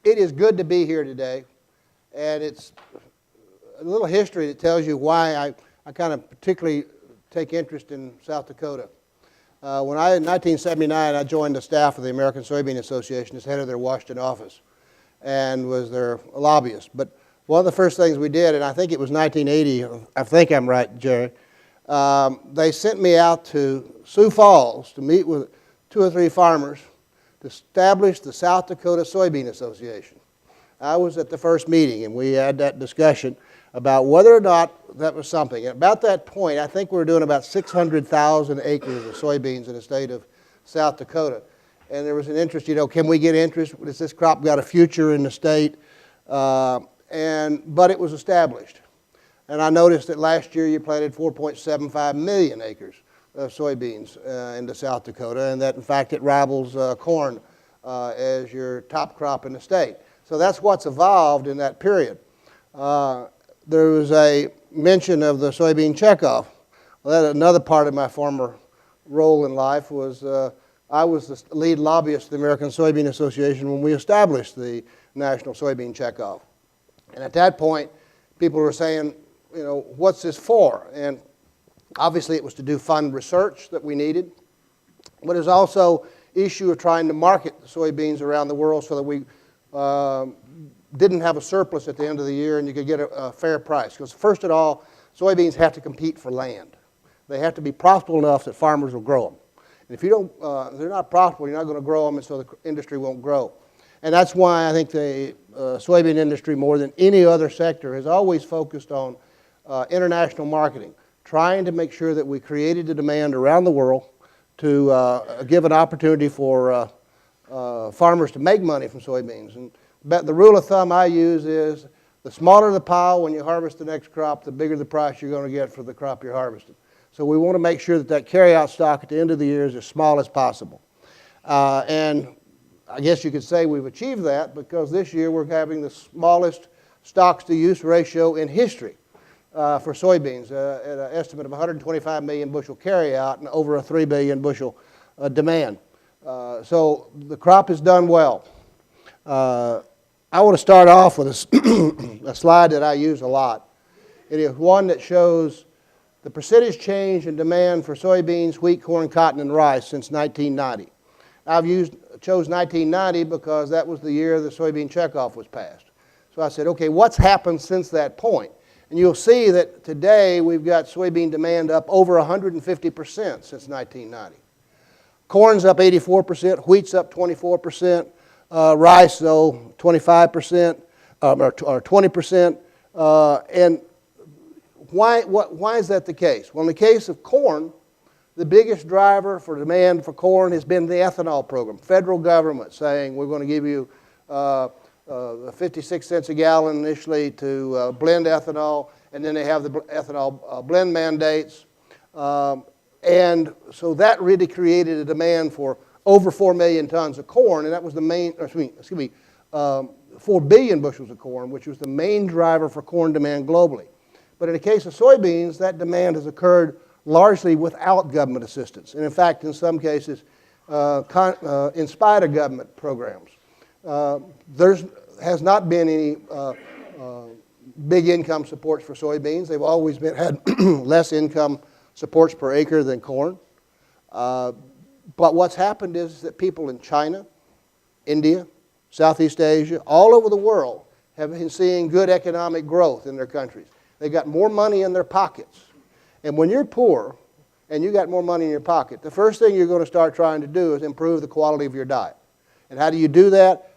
It is good to be here today, and it's a little history that tells you why I kind of particularly take interest in South Dakota. In 1979, I joined the staff of the American Soybean Association as head of their Washington office and was their lobbyist. But one of the first things we did, and I think it was 1980, I think I'm right, Jerry, they sent me out to Sioux Falls to meet with 2 or 3 farmers to establish the South Dakota Soybean Association. I was at the first meeting, and we had that discussion about whether or not that was something. And about that point, I think we were doing about 600,000 acres of soybeans in the state of South Dakota. And there was an interest, can we get interest? Has this crop got a future in the state? But it was established. And I noticed that last year you planted 4.75 million acres of soybeans into South Dakota, and that in fact it rivals corn as your top crop in the state. So that's what's evolved in that period. There was a mention of the soybean checkoff. Well, that another part of my former role in life was I was the lead lobbyist of the American Soybean Association when we established the National Soybean Checkoff. And at that point, people were saying, what's this for? And obviously it was to fund research that we needed, but it's also issue of trying to market the soybeans around the world so that we didn't have a surplus at the end of the year and you could get a fair price. Because first of all, soybeans have to compete for land. They have to be profitable enough that farmers will grow them. And if you don't, if they're not profitable, you're not going to grow them, and so the industry won't grow. And that's why I think the soybean industry, more than any other sector, has always focused on international marketing, trying to make sure that we created the demand around the world to give an opportunity for farmers to make money from soybeans. And the rule of thumb I use is the smaller the pile when you harvest the next crop, the bigger the price you're going to get for the crop you're harvesting. So we want to make sure that carryout stock at the end of the year is as small as possible. And I guess you could say we've achieved that because this year we're having the smallest stocks to use ratio in history for soybeans at an estimate of 125 million bushel carryout and over a 3 billion bushel demand. So the crop has done well. I want to start off with a slide that I use a lot. It is one that shows the percentage change in demand for soybeans, wheat, corn, cotton, and rice since 1990. I've chose 1990 because that was the year the soybean checkoff was passed. So I said, okay, what's happened since that point? And you'll see that today we've got soybean demand up over 150% since 1990. Corn's up 84%, wheat's up 24%, rice, though, 25% or 20%. And why is that the case? Well, in the case of corn, the biggest driver for demand for corn has been the ethanol program. Federal government saying we're going to give you 56 cents a gallon initially to blend ethanol, and then they have the ethanol blend mandates. And so that really created a demand for over 4 million tons of corn, and that was the main, 4 billion bushels of corn, which was the main driver for corn demand globally. But in the case of soybeans, that demand has occurred largely without government assistance, and in fact, in some cases, in spite of government programs. There has not been any big income supports for soybeans. They've always had less income supports per acre than corn. But what's happened is that people in China, India, Southeast Asia, all over the world have been seeing good economic growth in their countries. They've got more money in their pockets. And when you're poor and you got more money in your pocket, the first thing you're going to start trying to do is improve the quality of your diet. And how do you do that?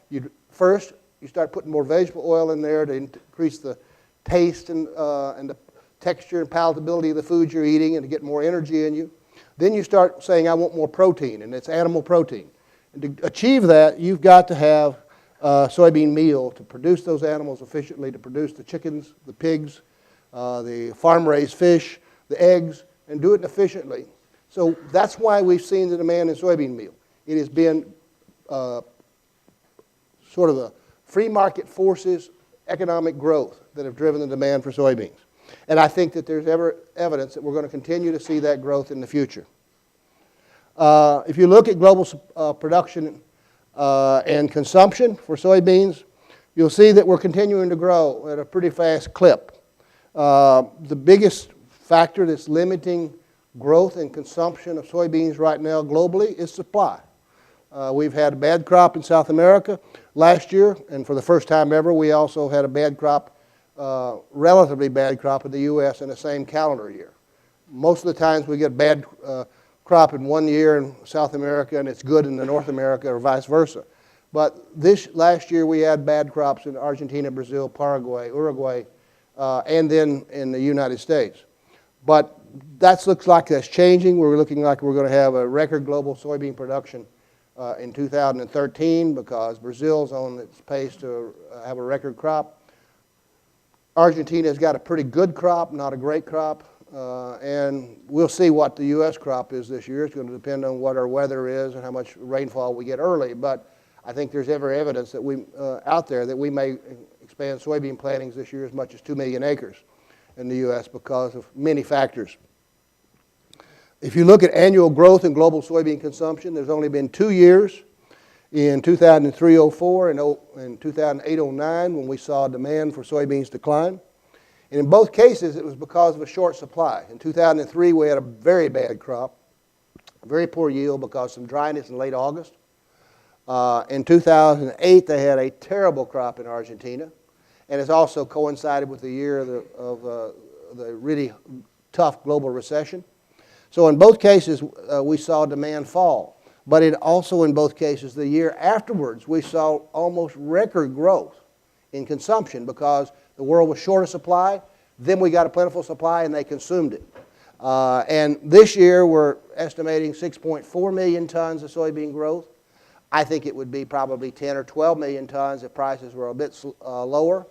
First, you start putting more vegetable oil in there to increase the taste and the texture and palatability of the food you're eating and to get more energy in you. Then you start saying, I want more protein, and it's animal protein. And to achieve that, you've got to have soybean meal to produce those animals efficiently, to produce the chickens, the pigs, the farm-raised fish, the eggs, and do it efficiently. So that's why we've seen the demand in soybean meal. It has been sort of the free market forces, economic growth that have driven the demand for soybeans. And I think that there's evidence that we're going to continue to see that growth in the future. If you look at global production and consumption for soybeans, you'll see that we're continuing to grow at a pretty fast clip. The biggest factor that's limiting growth and consumption of soybeans right now globally is supply. We've had a bad crop in South America last year, and for the first time ever, we also had a bad crop, relatively bad crop in the U.S. in the same calendar year. Most of the times we get bad crop in one year in South America and it's good in the North America or vice versa. But last year we had bad crops in Argentina, Brazil, Paraguay, Uruguay, and then in the United States. But that looks like that's changing. We're looking like we're going to have a record global soybean production in 2013 because Brazil's on its pace to have a record crop. Argentina's got a pretty good crop, not a great crop. And we'll see what the U.S. crop is this year. It's going to depend on what our weather is and how much rainfall we get early. But I think there's every evidence that out there that we may expand soybean plantings this year as much as 2 million acres in the U.S. because of many factors. If you look at annual growth in global soybean consumption, there's only been 2 years, in 2003-04 and in 2008-09, when we saw demand for soybeans decline. And in both cases, it was because of a short supply. In 2003, we had a very bad crop, very poor yield because of some dryness in late August. In 2008, they had a terrible crop in Argentina. And it's also coincided with the year of the really tough global recession. So in both cases, we saw demand fall. But also in both cases, the year afterwards, we saw almost record growth in consumption because the world was short of supply. Then we got a plentiful supply and they consumed it. And this year we're estimating 6.4 million tons of soybean growth. I think it would be probably 10 or 12 million tons if prices were a bit lower.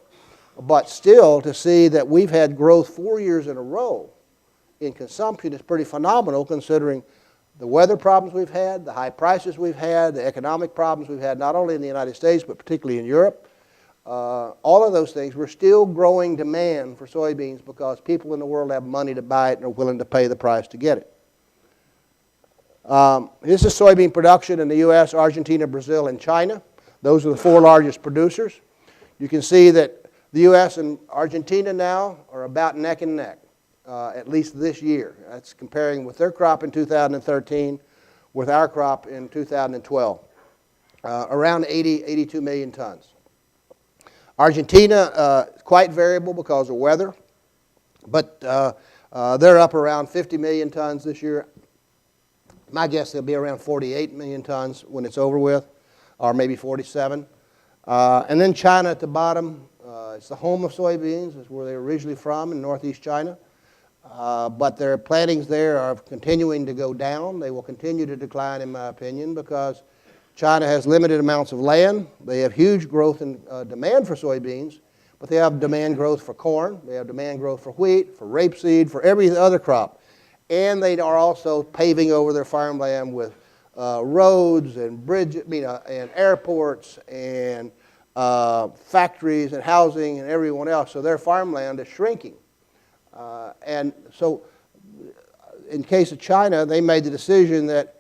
But still, to see that we've had growth 4 years in a row in consumption is pretty phenomenal considering the weather problems we've had, the high prices we've had, the economic problems we've had not only in the United States but particularly in Europe. All of those things, we're still growing demand for soybeans because people in the world have money to buy it and are willing to pay the price to get it. This is soybean production in the U.S., Argentina, Brazil, and China. Those are the 4 largest producers. You can see that the U.S. and Argentina now are about neck and neck, at least this year. That's comparing with their crop in 2013 with our crop in 2012, around 82 million tons. Argentina, quite variable because of weather, but they're up around 50 million tons this year. My guess they'll be around 48 million tons when it's over with, or maybe 47. And then China at the bottom, it's the home of soybeans. It's where they're originally from in northeast China. But their plantings there are continuing to go down. They will continue to decline, in my opinion, because China has limited amounts of land. They have huge growth in demand for soybeans, but they have demand growth for corn. They have demand growth for wheat, for rapeseed, for every other crop. And they are also paving over their farmland with roads and bridges, and airports and factories and housing and everyone else. So their farmland is shrinking. And so in case of China, they made the decision that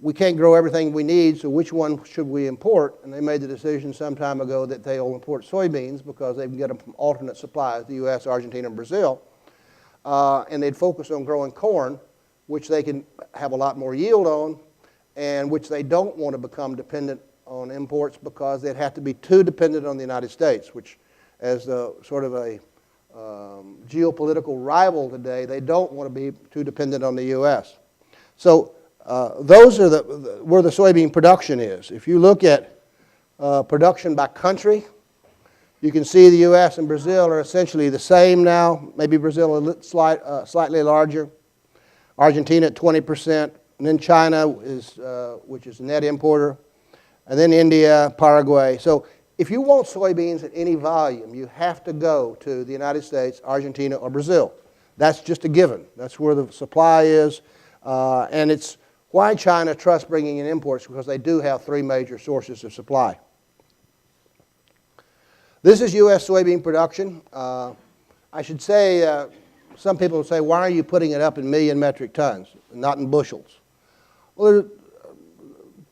we can't grow everything we need, so which one should we import? And they made the decision some time ago that they'll import soybeans because they can get them from alternate supplies, the U.S., Argentina, and Brazil. And they'd focus on growing corn, which they can have a lot more yield on, and which they don't want to become dependent on imports because they'd have to be too dependent on the United States, which as sort of a geopolitical rival today, they don't want to be too dependent on the U.S. So those are where the soybean production is. If you look at production by country, you can see the U.S. and Brazil are essentially the same now. Maybe Brazil a slightly larger. Argentina at 20%. And then China, which is a net importer. And then India, Paraguay. So if you want soybeans at any volume, you have to go to the United States, Argentina, or Brazil. That's just a given. That's where the supply is. And it's why China trusts bringing in imports, because they do have 3 major sources of supply. This is U.S. soybean production. I should say, some people will say, why are you putting it up in million metric tons, not in bushels? Well, there are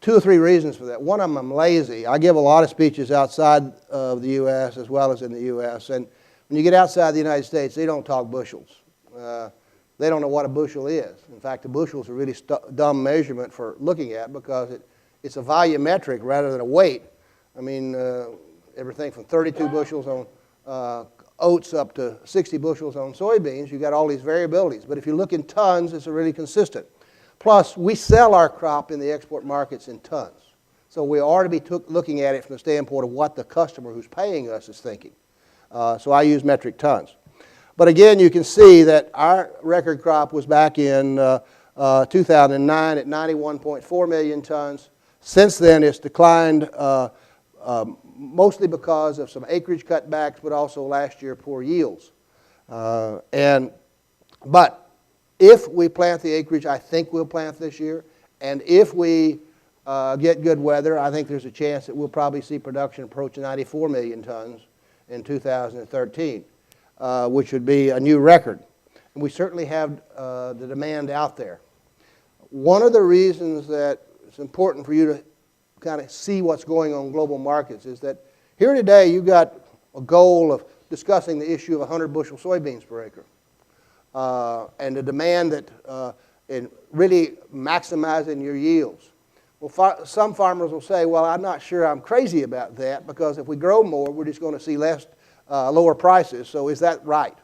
two or three reasons for that. One of them, I'm lazy. I give a lot of speeches outside of the U.S. as well as in the U.S. And when you get outside the United States, they don't talk bushels. They don't know what a bushel is. In fact, a bushel is a really dumb measurement for looking at because it's a volumetric rather than a weight. I mean, everything from 32 bushels on oats up to 60 bushels on soybeans, you got all these variabilities. But if you look in tons, it's really consistent. Plus, we sell our crop in the export markets in tons. So we ought to be looking at it from the standpoint of what the customer who's paying us is thinking. So I use metric tons. But again, you can see that our record crop was back in 2009 at 91.4 million tons. Since then, it's declined mostly because of some acreage cutbacks, but also last year poor yields. But if we plant the acreage I think we'll plant this year, and if we get good weather, I think there's a chance that we'll probably see production approach 94 million tons in 2013, which would be a new record. And we certainly have the demand out there. One of the reasons that it's important for you to kind of see what's going on in global markets is that here today you've got a goal of discussing the issue of 100 bushel soybeans per acre. And the demand that in really maximizing your yields. Well, some farmers will say, well, I'm not sure I'm crazy about that because if we grow more, we're just going to see lower prices. So is that right?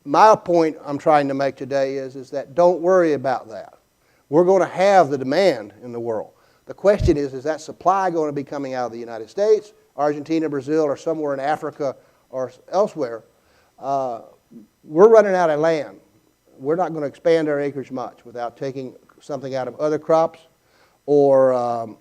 My point I'm trying to make today is that don't worry about that. We're going to have the demand in the world. The question is that supply going to be coming out of the United States, Argentina, Brazil, or somewhere in Africa or elsewhere? We're running out of land. We're not going to expand our acreage much without taking something out of other crops or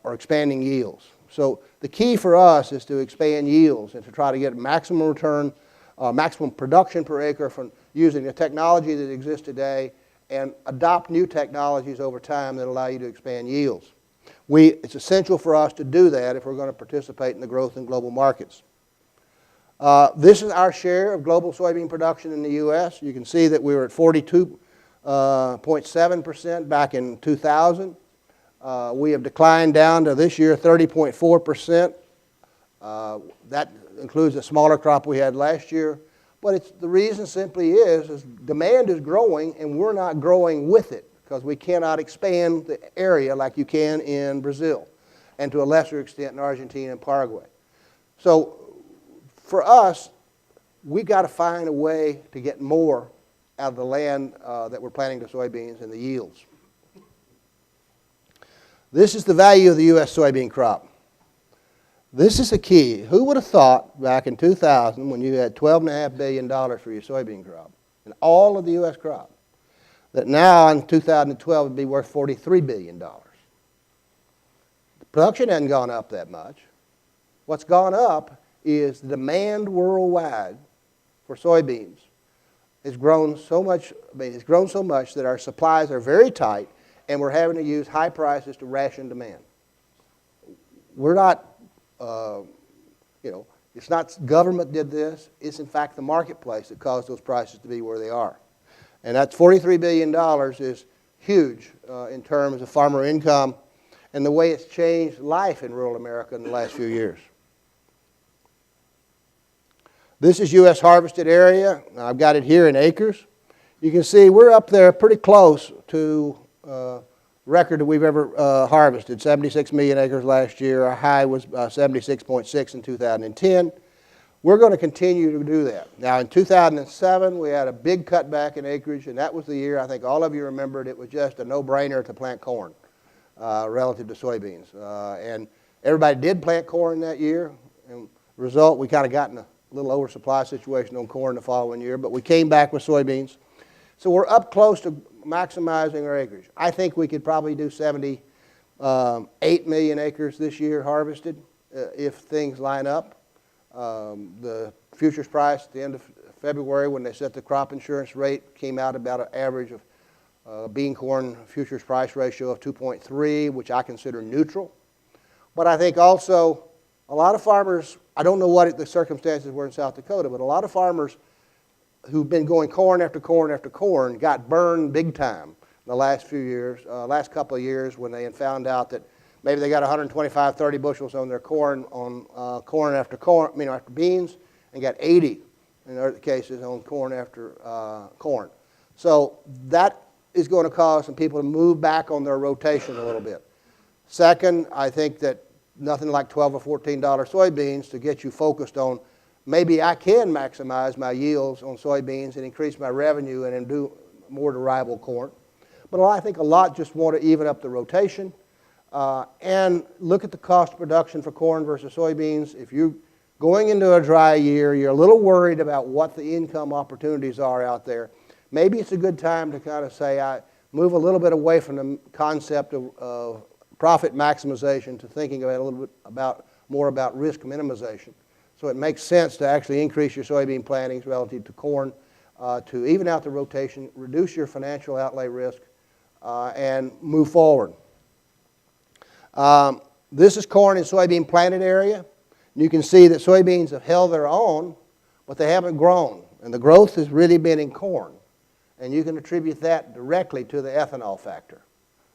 expanding yields. So the key for us is to expand yields and to try to get maximum return, maximum production per acre from using the technology that exists today and adopt new technologies over time that allow you to expand yields. It's essential for us to do that if we're going to participate in the growth in global markets. This is our share of global soybean production in the U.S. You can see that we were at 42.7% back in 2000. We have declined down to this year 30.4%. That includes a smaller crop we had last year. But the reason simply is demand is growing and we're not growing with it because we cannot expand the area like you can in Brazil and to a lesser extent in Argentina and Paraguay. So for us, we've got to find a way to get more out of the land that we're planting the soybeans and the yields. This is the value of the U.S. soybean crop. This is the key. Who would have thought back in 2000 when you had $12.5 billion for your soybean crop and all of the U.S. crop, that now in 2012 it would be worth $43 billion. The production hasn't gone up that much. What's gone up is the demand worldwide for soybeans has grown so much. It's grown so much that our supplies are very tight, and we're having to use high prices to ration demand. We're not, it's not government did this. It's in fact the marketplace that caused those prices to be where they are, and that $43 billion is huge in terms of farmer income and the way it's changed life in rural America in the last few years. This is U.S. harvested area. I've got it here in acres. You can see we're up there pretty close to record that we've ever harvested, 76 million acres last year. Our high was 76.6 in 2010. We're going to continue to do that. Now in 2007, we had a big cutback in acreage, and that was the year, I think all of you remembered, it was just a no-brainer to plant corn relative to soybeans. And everybody did plant corn that year. And the result, we kind of got in a little oversupply situation on corn the following year, but we came back with soybeans. So we're up close to maximizing our acreage. I think we could probably do 78 million acres this year harvested if things line up. The futures price at the end of February when they set the crop insurance rate came out about an average of bean corn futures price ratio of 2.3, which I consider neutral. But I think also a lot of farmers, I don't know what the circumstances were in South Dakota, but a lot of farmers who've been going corn after corn after corn got burned big time in the last few years, last couple of years when they had found out that Maybe they got 125, 30 bushels on their corn, after beans, and got 80 in other cases on corn after corn. So that is going to cause some people to move back on their rotation a little bit. Second, I think that nothing like $12 or $14 soybeans to get you focused on maybe I can maximize my yields on soybeans and increase my revenue and do more to rival corn. But I think a lot just want to even up the rotation and look at the cost of production for corn versus soybeans. If you're going into a dry year, you're a little worried about what the income opportunities are out there. Maybe it's a good time to kind of say, I move a little bit away from the concept of profit maximization to thinking about a little bit more about risk minimization. So it makes sense to actually increase your soybean plantings relative to corn, to even out the rotation, reduce your financial outlay risk, and move forward. This is corn and soybean planted area. You can see that soybeans have held their own, but they haven't grown. And the growth has really been in corn. And you can attribute that directly to the ethanol factor.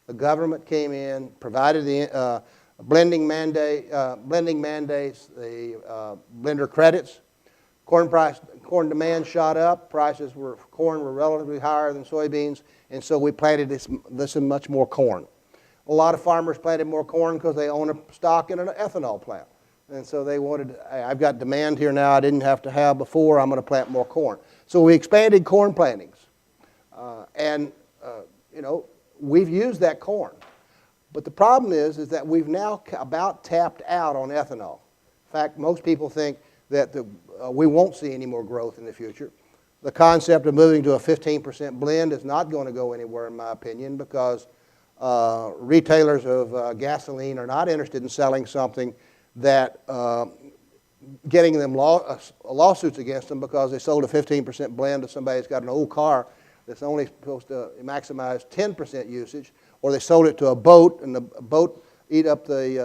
The government came in, provided the blending mandates, the blender credits. Corn demand shot up. Prices for corn were relatively higher than soybeans, and so we planted this and much more corn. A lot of farmers planted more corn because they own a stock in an ethanol plant. And so they wanted, I've got demand here now I didn't have to have before, I'm going to plant more corn. So we expanded corn plantings. We've used that corn. But the problem is that we've now about tapped out on ethanol. In fact, most people think that we won't see any more growth in the future. The concept of moving to a 15% blend is not going to go anywhere, in my opinion, because retailers of gasoline are not interested in selling something that getting them lawsuits against them because they sold a 15% blend to somebody that's got an old car that's only supposed to maximize 10% usage, or they sold it to a boat and the boat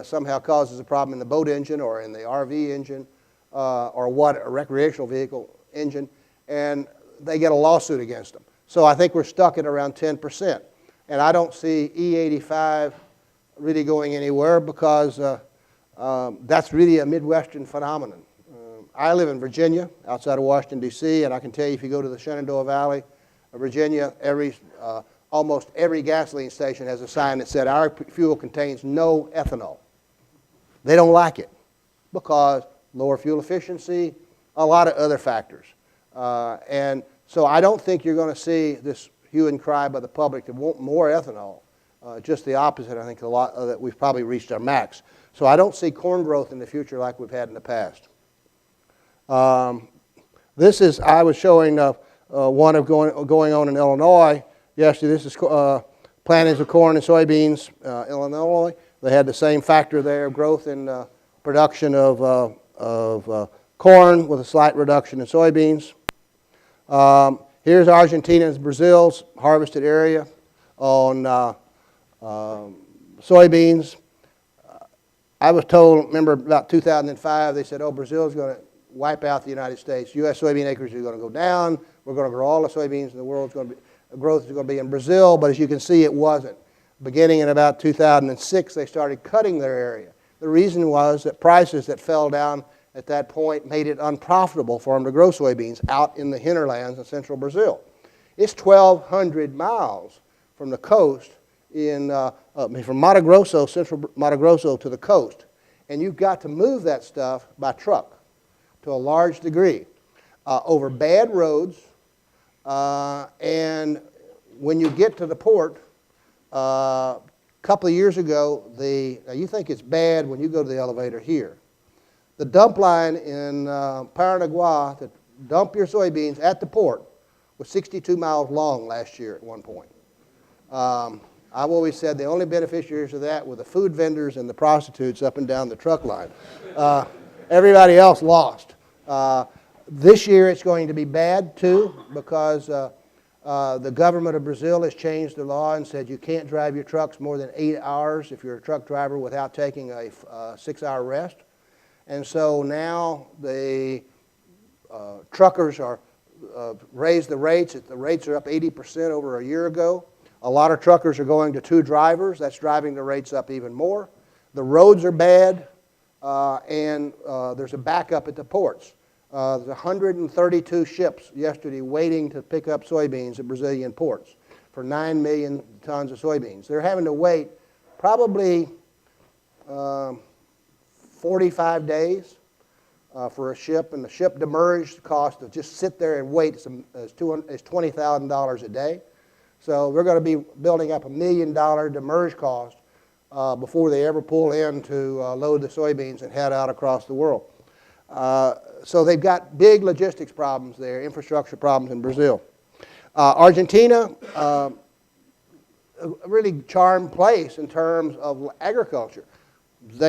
somehow causes a problem in the boat engine or in the RV engine or a recreational vehicle engine, and they get a lawsuit against them. So I think we're stuck at around 10%. And I don't see E85 really going anywhere because that's really a Midwestern phenomenon. I live in Virginia, outside of Washington, D.C., and I can tell you if you go to the Shenandoah Valley of Virginia, almost every gasoline station has a sign that said, our fuel contains no ethanol. They don't like it because lower fuel efficiency, a lot of other factors. And so I don't think you're going to see this hue and cry by the public to want more ethanol. Just the opposite, I think that we've probably reached our max. So I don't see corn growth in the future like we've had in the past. I was showing one of going on in Illinois. Yesterday, this is plantings of corn and soybeans, Illinois. They had the same factor there, growth in production of corn with a slight reduction in soybeans. Here's Argentina and Brazil's harvested area on soybeans. I was told, remember about 2005, they said, oh, Brazil's going to wipe out the United States. U.S. soybean acres are going to go down. We're going to grow all the soybeans in the world. Growth is going to be in Brazil, but as you can see, it wasn't. Beginning in about 2006, they started cutting their area. The reason was that prices that fell down at that point made it unprofitable for them to grow soybeans out in the hinterlands in central Brazil. It's 1,200 miles from the coast from Mato Grosso, central Mato Grosso to the coast. And you've got to move that stuff by truck to a large degree over bad roads. And when you get to the port, a couple of years ago, now you think it's bad when you go to the elevator here. The dump line in Paranaguá to dump your soybeans at the port was 62 miles long last year at one point. I've always said the only beneficiaries of that were the food vendors and the prostitutes up and down the truck line. Everybody else lost. This year it's going to be bad too because the government of Brazil has changed the law and said you can't drive your trucks more than 8 hours if you're a truck driver without taking a 6-hour rest. And so now the truckers are raised the rates. The rates are up 80% over a year ago. A lot of truckers are going to 2 drivers. That's driving the rates up even more. The roads are bad, and there's a backup at the ports. There's 132 ships yesterday waiting to pick up soybeans at Brazilian ports for 9 million tons of soybeans. They're having to wait probably 45 days for a ship, and the ship demurrage cost to just sit there and wait is $20,000 a day. So we're going to be building up $1 million demurrage cost before they ever pull in to load the soybeans and head out across the world. So they've got big logistics problems there, infrastructure problems in Brazil. Argentina, a really charmed place in terms of agriculture.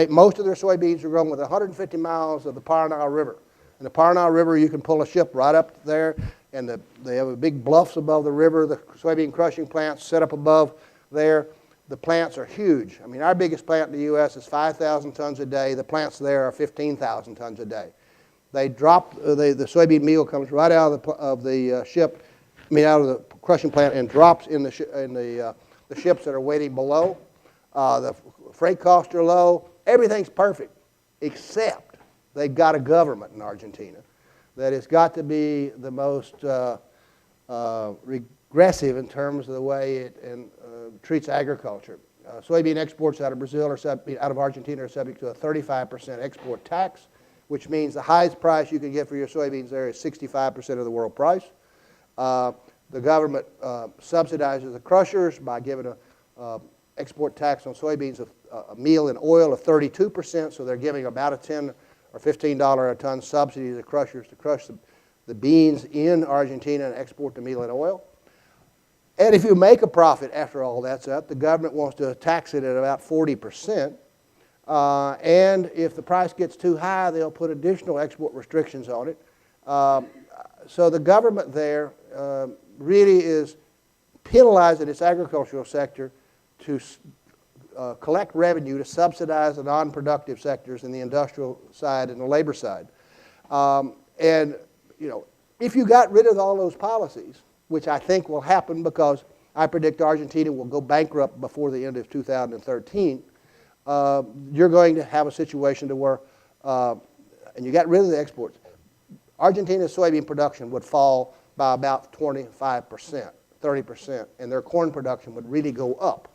Most of their soybeans are grown within 150 miles of the Paraná River. In the Paraná River, you can pull a ship right up there, and they have big bluffs above the river. The soybean crushing plants set up above there. The plants are huge. I mean, our biggest plant in the U.S. is 5,000 tons a day. The plants there are 15,000 tons a day. They drop, the soybean meal comes right out of the ship, out of the crushing plant, and drops in the ships that are waiting below. The freight costs are low. Everything's perfect, except they've got a government in Argentina that has got to be the most regressive in terms of the way it treats agriculture. Soybean exports out of Brazil out of Argentina are subject to a 35% export tax, which means the highest price you can get for your soybeans there is 65% of the world price. The government subsidizes the crushers by giving a export tax on soybeans of meal and oil of 32%, so they're giving about a $10 or $15 a ton subsidy to the crushers to crush the beans in Argentina and export the meal and oil. And if you make a profit after all that's up, the government wants to tax it at about 40%. And if the price gets too high, they'll put additional export restrictions on it. So the government there really is penalizing its agricultural sector to collect revenue to subsidize the non-productive sectors in the industrial side and the labor side. And if you got rid of all those policies, which I think will happen because I predict Argentina will go bankrupt before the end of 2013, you're going to have a situation to where, and you got rid of the exports, Argentina's soybean production would fall by about 25%, 30%, and their corn production would really go up.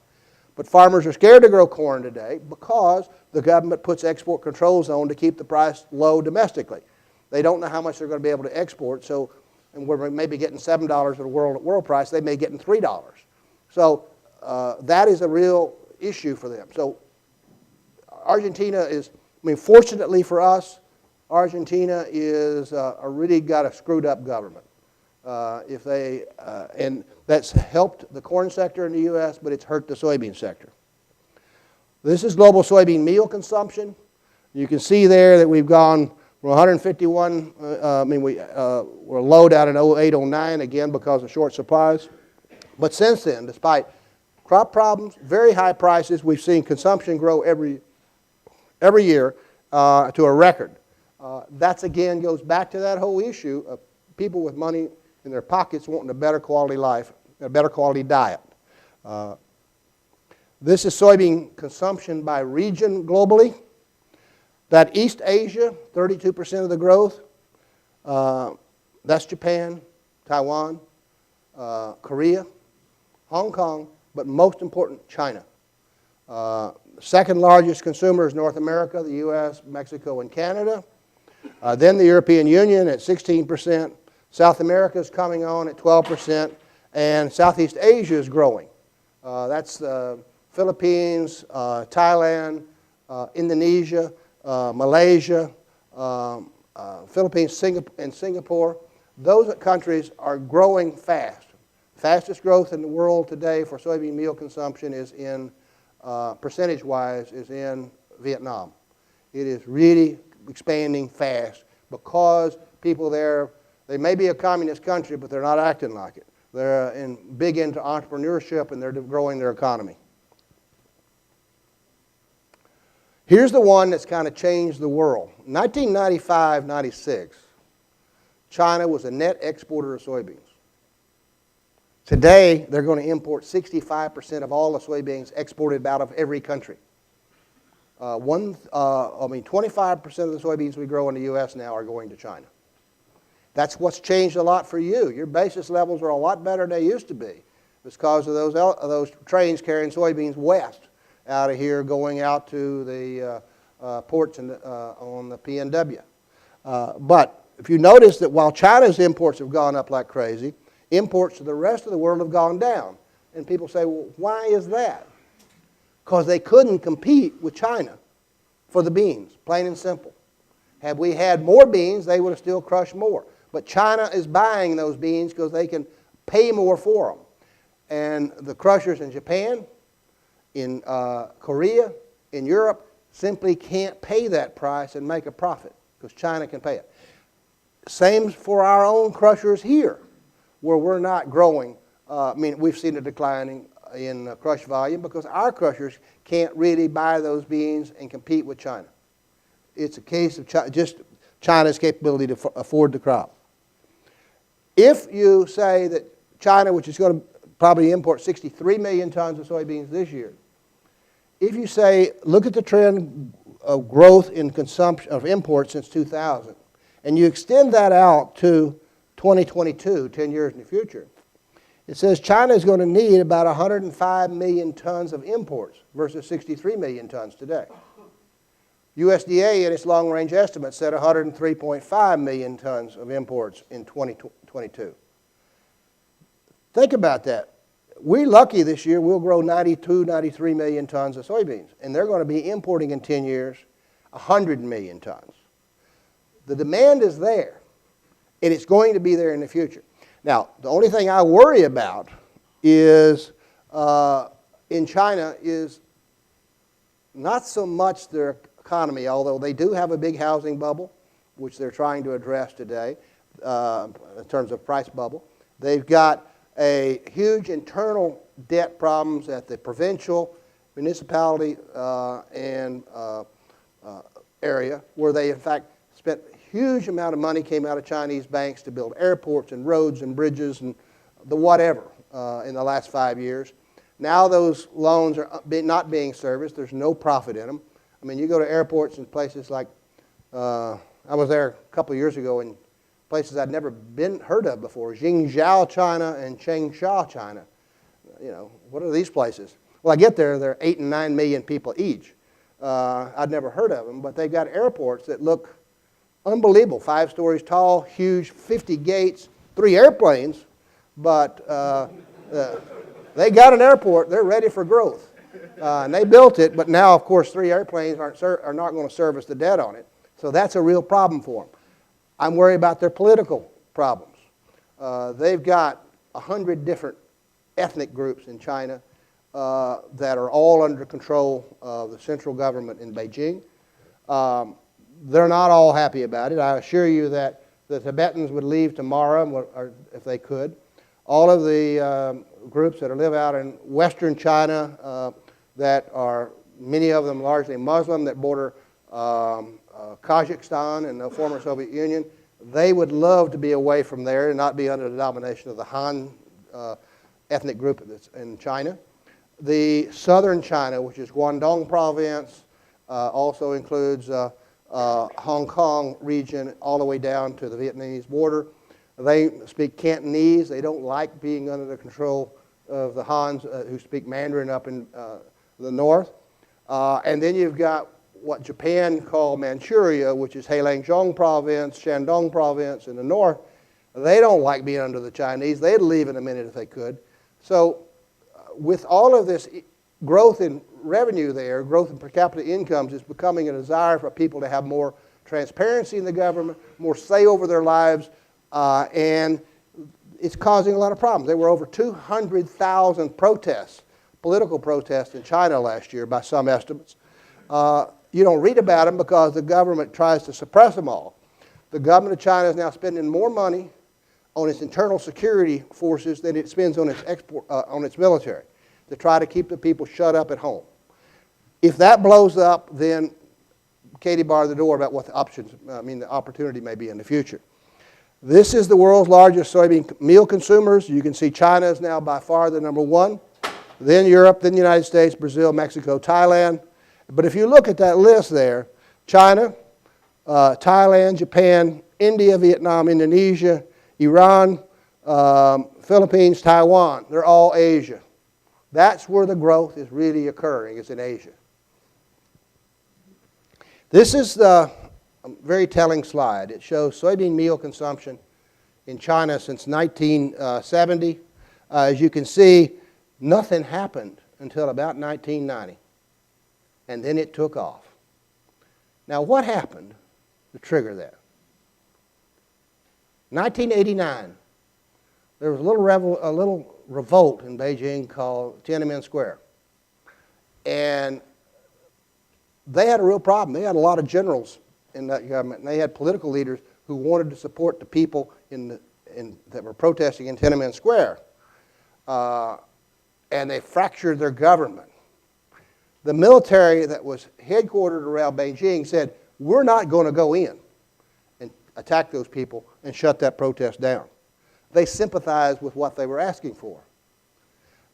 But farmers are scared to grow corn today because the government puts export controls on to keep the price low domestically. They don't know how much they're going to be able to export, so and we're maybe getting $7 at world price, they may get $3. So that is a real issue for them. So Argentina is, fortunately for us, Argentina is really got a screwed up government. And that's helped the corn sector in the U.S., but it's hurt the soybean sector. This is global soybean meal consumption. You can see there that we've gone from 151, we're low down in 08, 09 again because of short supplies. But since then, despite crop problems, very high prices, we've seen consumption grow every year to a record. That again goes back to that whole issue of people with money in their pockets wanting a better quality life, a better quality diet. This is soybean consumption by region globally. That East Asia, 32% of the growth, that's Japan, Taiwan, Korea, Hong Kong, but most important, China. Second largest consumer is North America, the U.S., Mexico, and Canada. Then the European Union at 16%. South America is coming on at 12%. And Southeast Asia is growing. That's Philippines, Thailand, Indonesia, Malaysia, Philippines, and Singapore. Those countries are growing fast. Fastest growth in the world today for soybean meal consumption is in, percentage-wise, is in Vietnam. It is really expanding fast because people there, they may be a communist country, but they're not acting like it. They're big into entrepreneurship, and they're growing their economy. Here's the one that's kind of changed the world. 1995-96, China was a net exporter of soybeans. Today, they're going to import 65% of all the soybeans exported out of every country. 25% of the soybeans we grow in the U.S. now are going to China. That's what's changed a lot for you. Your basis levels are a lot better than they used to be because of those trains carrying soybeans west out of here going out to the ports on the PNW. But if you notice that while China's imports have gone up like crazy, imports to the rest of the world have gone down. And people say, well, why is that? Because they couldn't compete with China for the beans, plain and simple. Had we had more beans, they would have still crushed more. But China is buying those beans because they can pay more for them. And the crushers in Japan, in Korea, in Europe, simply can't pay that price and make a profit because China can pay it. Same for our own crushers here, where we're not growing. We've seen a decline in crush volume because our crushers can't really buy those beans and compete with China. It's a case of just China's capability to afford the crop. If you say that China, which is going to probably import 63 million tons of soybeans this year, if you say, look at the trend of growth in consumption of imports since 2000, and you extend that out to 2022, 10 years in the future, it says China is going to need about 105 million tons of imports versus 63 million tons today. USDA in its long-range estimate said 103.5 million tons of imports in 2022. Think about that. We're lucky this year we'll grow 92, 93 million tons of soybeans, and they're going to be importing in 10 years 100 million tons. The demand is there, and it's going to be there in the future. Now, the only thing I worry about is in China is not so much their economy, although they do have a big housing bubble, which they're trying to address today in terms of price bubble. They've got a huge internal debt problems at the provincial, municipality, and area, where they, in fact, spent huge amount of money came out of Chinese banks to build airports and roads and bridges and the whatever in the last 5 years. Now those loans are not being serviced. There's no profit in them. I mean, you go to airports in places like, I was there a couple of years ago in places I'd never heard of before, Jingzhou, China, and Changsha, China. You know, what are these places? Well, I get there, they're 8 and 9 million people each. I'd never heard of them, but they've got airports that look unbelievable, 5 stories tall, huge, 50 gates, 3 airplanes, but they got an airport. They're ready for growth. And they built it, but now, of course, 3 airplanes are not going to service the debt on it. So that's a real problem for them. I'm worried about their political problems. They've got 100 different ethnic groups in China that are all under control of the central government in Beijing. They're not all happy about it. I assure you that the Tibetans would leave tomorrow if they could. All of the groups that live out in western China that are, many of them largely Muslim, that border Kazakhstan and the former Soviet Union, they would love to be away from there and not be under the domination of the Han ethnic group that's in China. The southern China, which is Guangdong province, also includes Hong Kong region all the way down to the Vietnamese border. They speak Cantonese. They don't like being under the control of the Hans who speak Mandarin up in the north. And then you've got what Japan called Manchuria, which is Heilongjiang province, Shandong province in the north. They don't like being under the Chinese. They'd leave in a minute if they could. So with all of this growth in revenue there, growth in per capita incomes, is becoming a desire for people to have more transparency in the government, more say over their lives, and it's causing a lot of problems. There were over 200,000 protests, political protests in China last year by some estimates. You don't read about them because the government tries to suppress them all. The government of China is now spending more money on its internal security forces than it spends on its military to try to keep the people shut up at home. If that blows up, then Katie barred the door about what the the opportunity may be in the future. This is the world's largest soybean meal consumers. You can see China is now by far the #1, then Europe, then the United States, Brazil, Mexico, Thailand, But if you look at that list there, China, Thailand, Japan, India, Vietnam, Indonesia, Iran, Philippines, Taiwan, they're all Asia. That's where the growth is really occurring, is in Asia. This is the very telling slide. It shows soybean meal consumption in China since 1970. As you can see, nothing happened until about 1990, and then it took off. Now, what happened to trigger that? 1989, there was a little revolt in Beijing called Tiananmen Square, and they had a real problem. They had a lot of generals in that government, and they had political leaders who wanted to support the people that were protesting in Tiananmen Square, and they fractured their government. The military that was headquartered around Beijing said, we're not going to go in and attack those people and shut that protest down. They sympathized with what they were asking for.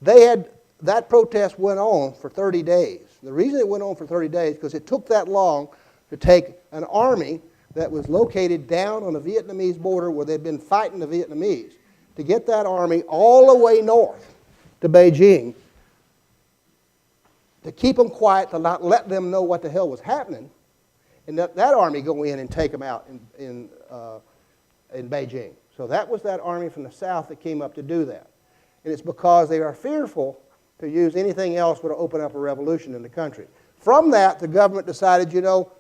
That protest went on for 30 days. The reason it went on for 30 days is because it took that long to take an army that was located down on the Vietnamese border where they'd been fighting the Vietnamese, to get that army all the way north to Beijing, to keep them quiet, to not let them know what the hell was happening, and that army go in and take them out in Beijing. So that was that army from the south that came up to do that. And it's because they are fearful to use anything else would open up a revolution in the country. From that, the government decided, you know,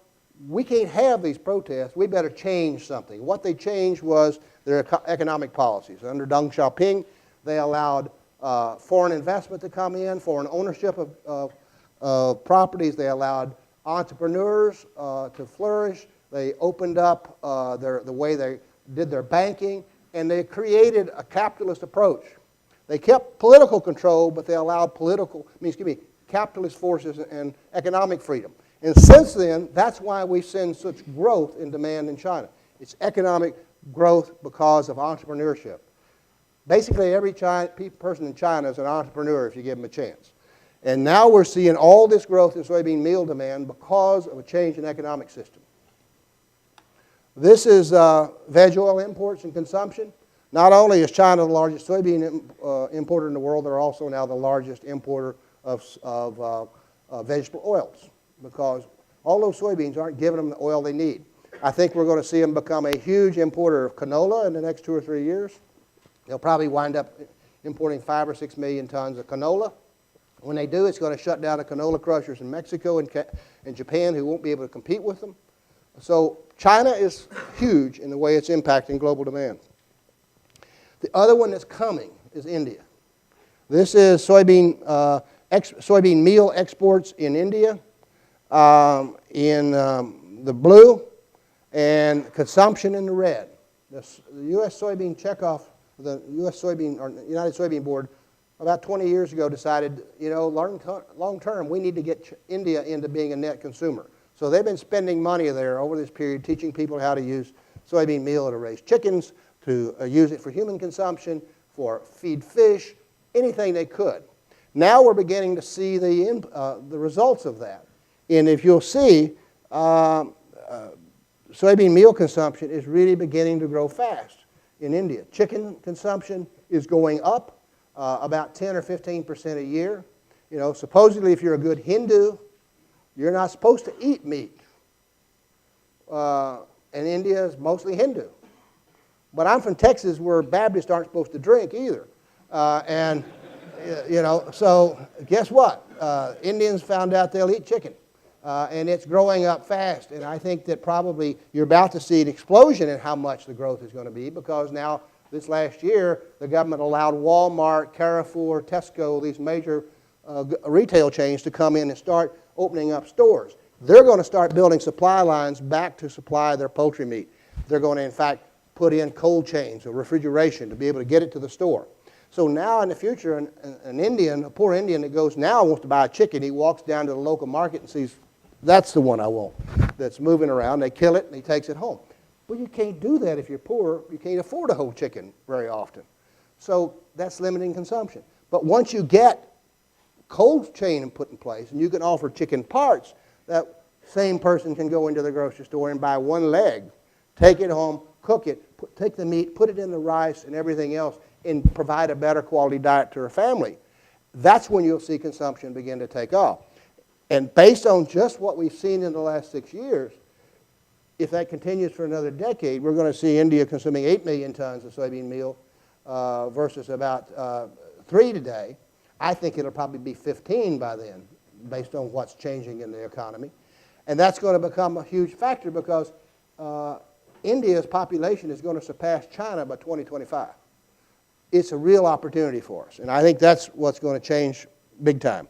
we can't have these protests. We better change something. What they changed was their economic policies. Under Deng Xiaoping, they allowed foreign investment to come in, foreign ownership of properties. They allowed entrepreneurs to flourish. They opened up the way they did their banking, and they created a capitalist approach. They kept political control, but they allowed capitalist forces and economic freedom. And since then, that's why we've seen such growth in demand in China. It's economic growth because of entrepreneurship. Basically, every person in China is an entrepreneur if you give them a chance. And now we're seeing all this growth in soybean meal demand because of a change in economic system. This is veg oil imports and consumption. Not only is China the largest soybean importer in the world, they're also now the largest importer of vegetable oils, because all those soybeans aren't giving them the oil they need. I think we're going to see them become a huge importer of canola in the next 2 or 3 years. They'll probably wind up importing 5 or 6 million tons of canola. When they do, it's going to shut down the canola crushers in Mexico and Japan, who won't be able to compete with them. So China is huge in the way it's impacting global demand. The other one that's coming is India. This is soybean meal exports in India, in the blue, and consumption in the red. The U.S. soybean checkoff, the U.S. soybean or United Soybean Board, about 20 years ago decided, you know, long term we need to get India into being a net consumer. So they've been spending money there over this period, teaching people how to use soybean meal to raise chickens, to use it for human consumption, for feed fish, anything they could. Now we're beginning to see the results of that. And if you'll see, soybean meal consumption is really beginning to grow fast in India. Chicken consumption is going up about 10 or 15% a year. You know, supposedly if you're a good Hindu, you're not supposed to eat meat. And India is mostly Hindu. But I'm from Texas, where Baptists aren't supposed to drink either. You know, so guess what? Indians found out they'll eat chicken. And it's growing up fast. And I think that probably you're about to see an explosion in how much the growth is going to be, because now this last year the government allowed Walmart, Carrefour, Tesco, these major retail chains to come in and start opening up stores. They're going to start building supply lines back to supply their poultry meat. They're going to, in fact, put in cold chains or refrigeration to be able to get it to the store. So now in the future, an Indian, a poor Indian that goes now wants to buy a chicken, he walks down to the local market and sees, that's the one I want, that's moving around. They kill it and he takes it home. Well, you can't do that if you're poor. You can't afford a whole chicken very often. So that's limiting consumption. But once you get cold chain put in place and you can offer chicken parts, that same person can go into the grocery store and buy one leg, take it home, cook it, take the meat, put it in the rice and everything else, and provide a better quality diet to her family. That's when you'll see consumption begin to take off. And based on just what we've seen in the last 6 years, if that continues for another decade, we're going to see India consuming 8 million tons of soybean meal versus about 3 today. I think it'll probably be 15 by then, based on what's changing in the economy. And that's going to become a huge factor because India's population is going to surpass China by 2025. It's a real opportunity for us, and I think that's what's going to change big time.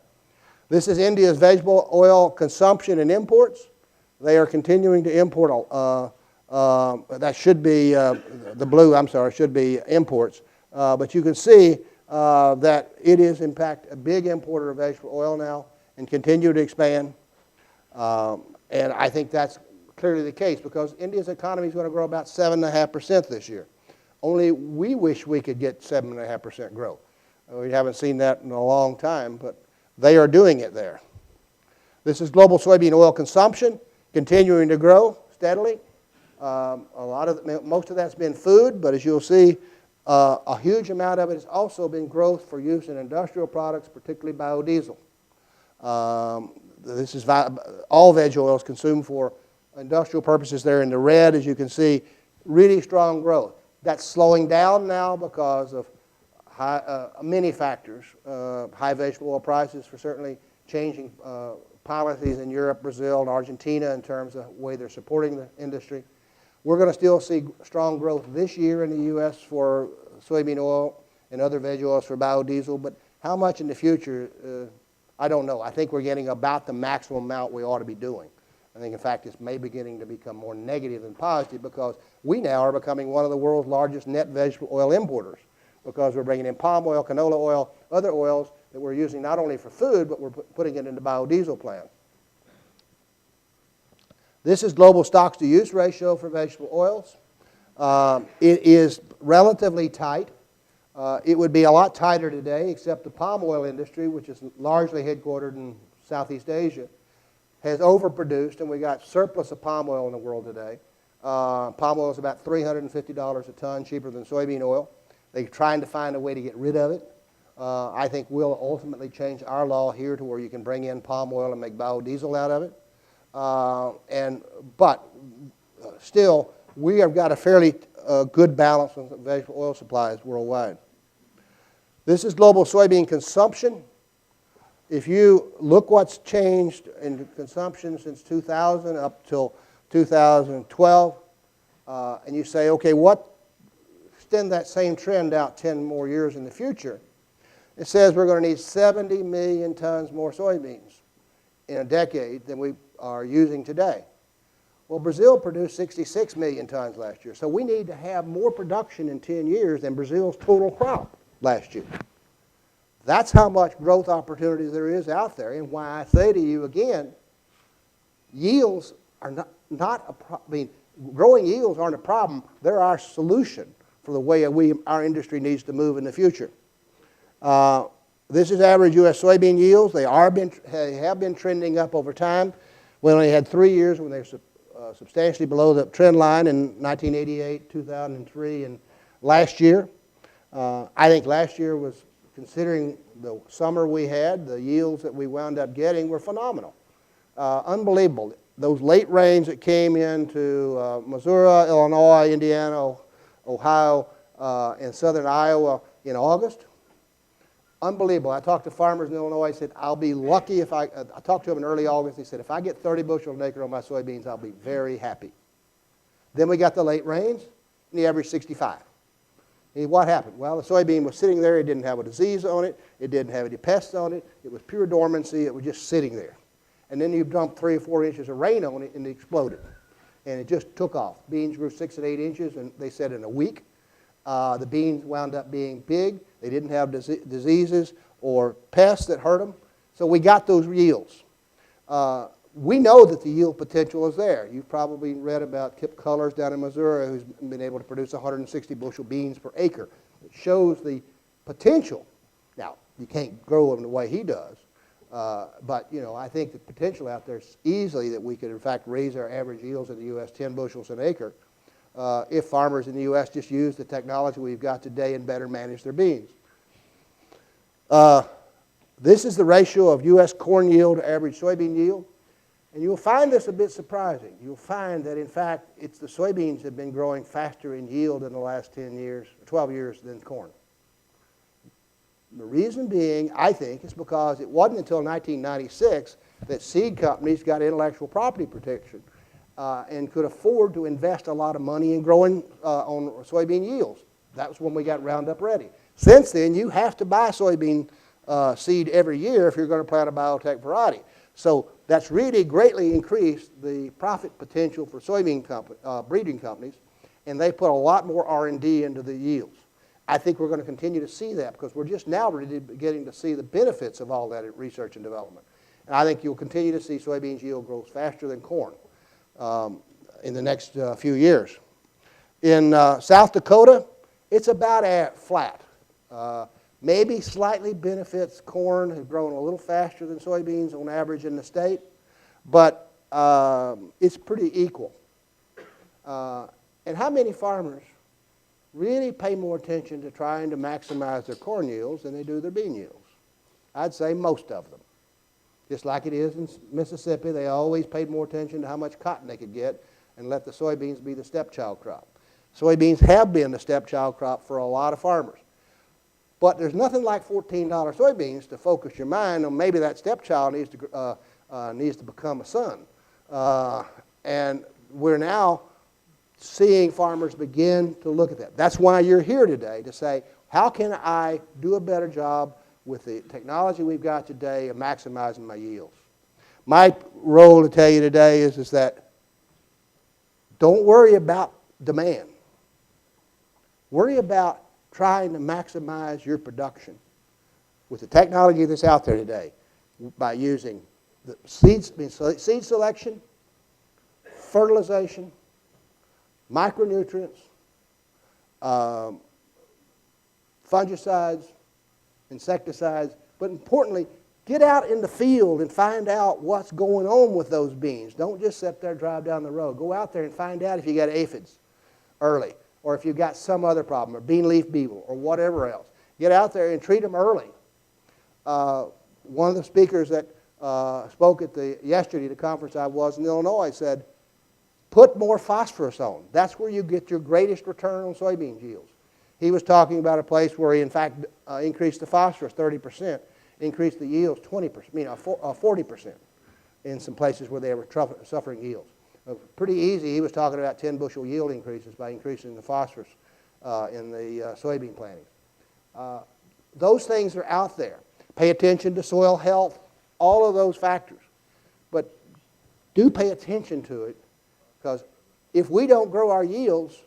This is India's vegetable oil consumption and imports. They are continuing to import, that should be, the blue, I'm sorry, should be imports. But you can see that it is, in fact, a big importer of vegetable oil now and continue to expand. And I think that's clearly the case because India's economy is going to grow about 7.5% this year. Only we wish we could get 7.5% growth. We haven't seen that in a long time, but they are doing it there. This is global soybean oil consumption, continuing to grow steadily. Most of that's been food, but as you'll see, a huge amount of it has also been growth for use in industrial products, particularly biodiesel. This is all veg oils consumed for industrial purposes there in the red, as you can see, really strong growth. That's slowing down now because of many factors. High vegetable oil prices for certainly changing policies in Europe, Brazil, and Argentina in terms of the way they're supporting the industry. We're going to still see strong growth this year in the U.S. for soybean oil and other veg oils for biodiesel, but how much in the future, I don't know. I think we're getting about the maximum amount we ought to be doing. I think, in fact, it's maybe beginning to become more negative than positive because we now are becoming one of the world's largest net vegetable oil importers because we're bringing in palm oil, canola oil, other oils that we're using not only for food, but we're putting it into biodiesel plants. This is global stocks-to-use ratio for vegetable oils. It is relatively tight. It would be a lot tighter today, except the palm oil industry, which is largely headquartered in Southeast Asia, has overproduced, and we got surplus of palm oil in the world today. Palm oil is about $350 a ton, cheaper than soybean oil. They're trying to find a way to get rid of it. I think we'll ultimately change our law here to where you can bring in palm oil and make biodiesel out of it. But still, we have got a fairly good balance on vegetable oil supplies worldwide. This is global soybean consumption. If you look what's changed in consumption since 2000 up till 2012, and you say, okay, extend that same trend out 10 more years in the future, it says we're going to need 70 million tons more soybeans in a decade than we are using today. Well, Brazil produced 66 million tons last year, so we need to have more production in 10 years than Brazil's total crop last year. That's how much growth opportunities there is out there, and why I say to you again, yields are not a problem. Growing yields aren't a problem. They're our solution for the way our industry needs to move in the future. This is average U.S. soybean yields. They have been trending up over time. We only had 3 years when they were substantially below the trend line in 1988, 2003, and last year. I think last year was, considering the summer we had, the yields that we wound up getting were phenomenal. Unbelievable. Those late rains that came into Missouri, Illinois, Indiana, Ohio, and southern Iowa in August, unbelievable. I talked to farmers in Illinois. Said, I'll be lucky if I talked to them in early August. He said, if I get 30 bushel an acre on my soybeans, I'll be very happy. Then we got the late rains, and he averaged 65. And what happened? Well, the soybean was sitting there. It didn't have a disease on it. It didn't have any pests on it. It was pure dormancy. It was just sitting there. And then you dumped 3 or 4 inches of rain on it, and it exploded. And it just took off. Beans grew 6 and 8 inches, and they said in a week. The beans wound up being big. They didn't have diseases or pests that hurt them. So we got those yields. We know that the yield potential is there. You've probably read about Kip Cullers down in Missouri, who's been able to produce 160 bushel beans per acre. It shows the potential. Now, you can't grow them the way he does, But, you know, I think the potential out there is easily that we could, in fact, raise our average yields in the U.S. 10 bushels an acre if farmers in the U.S. just use the technology we've got today and better manage their beans. This is the ratio of U.S. corn yield to average soybean yield. And you'll find this a bit surprising. You'll find that, in fact, it's the soybeans that have been growing faster in yield in the last 10 years, 12 years than corn. The reason being, I think, is because it wasn't until 1996 that seed companies got intellectual property protection and could afford to invest a lot of money in growing on soybean yields. That was when we got Roundup Ready. Since then, you have to buy soybean seed every year if you're going to plant a biotech variety. So that's really greatly increased the profit potential for soybean breeding companies, and they put a lot more R&D into the yields. I think we're going to continue to see that because we're just now really beginning to see the benefits of all that research and development. And I think you'll continue to see soybeans yield grows faster than corn in the next few years. In South Dakota, it's about flat. Maybe slightly benefits corn, has grown a little faster than soybeans on average in the state, but it's pretty equal. And how many farmers really pay more attention to trying to maximize their corn yields than they do their bean yields? I'd say most of them. Just like it is in Mississippi, they always paid more attention to how much cotton they could get and let the soybeans be the stepchild crop. Soybeans have been the stepchild crop for a lot of farmers. But there's nothing like $14 soybeans to focus your mind on maybe that stepchild needs to become a son. And we're now seeing farmers begin to look at that. That's why you're here today, to say, how can I do a better job with the technology we've got today of maximizing my yields? My role to tell you today is that don't worry about demand. Worry about trying to maximize your production with the technology that's out there today by using the seed selection, fertilization, micronutrients, fungicides, insecticides, but importantly, get out in the field and find out what's going on with those beans. Don't just sit there and drive down the road. Go out there and find out if you got aphids early, or if you've got some other problem, or bean leaf beetle, or whatever else. Get out there and treat them early. One of the speakers that spoke at yesterday at the conference I was in Illinois said, put more phosphorus on. That's where you get your greatest return on soybean yields. He was talking about a place where he, in fact, increased the phosphorus 30%, increased the yields 40% in some places where they were suffering yields. Pretty easy. He was talking about 10 bushel yield increases by increasing the phosphorus in the soybean plantings. Those things are out there. Pay attention to soil health, all of those factors. But do pay attention to it, because if we don't grow our yields,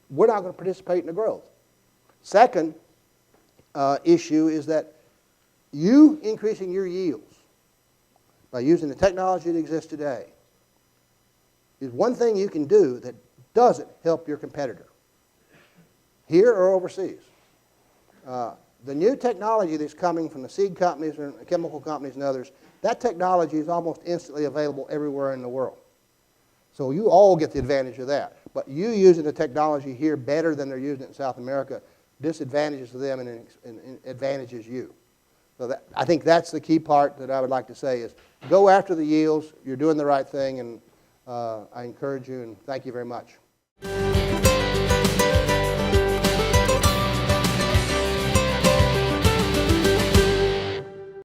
we're not going to participate in the growth. Second issue is that you increasing your yields by using the technology that exists today is one thing you can do that doesn't help your competitor, here or overseas. The new technology that's coming from the seed companies and chemical companies and others, that technology is almost instantly available everywhere in the world. So you all get the advantage of that. But you using the technology here better than they're using it in South America disadvantages them and advantages you. So I think that's the key part that I would like to say is go after the yields. You're doing the right thing, and I encourage you and thank you very much.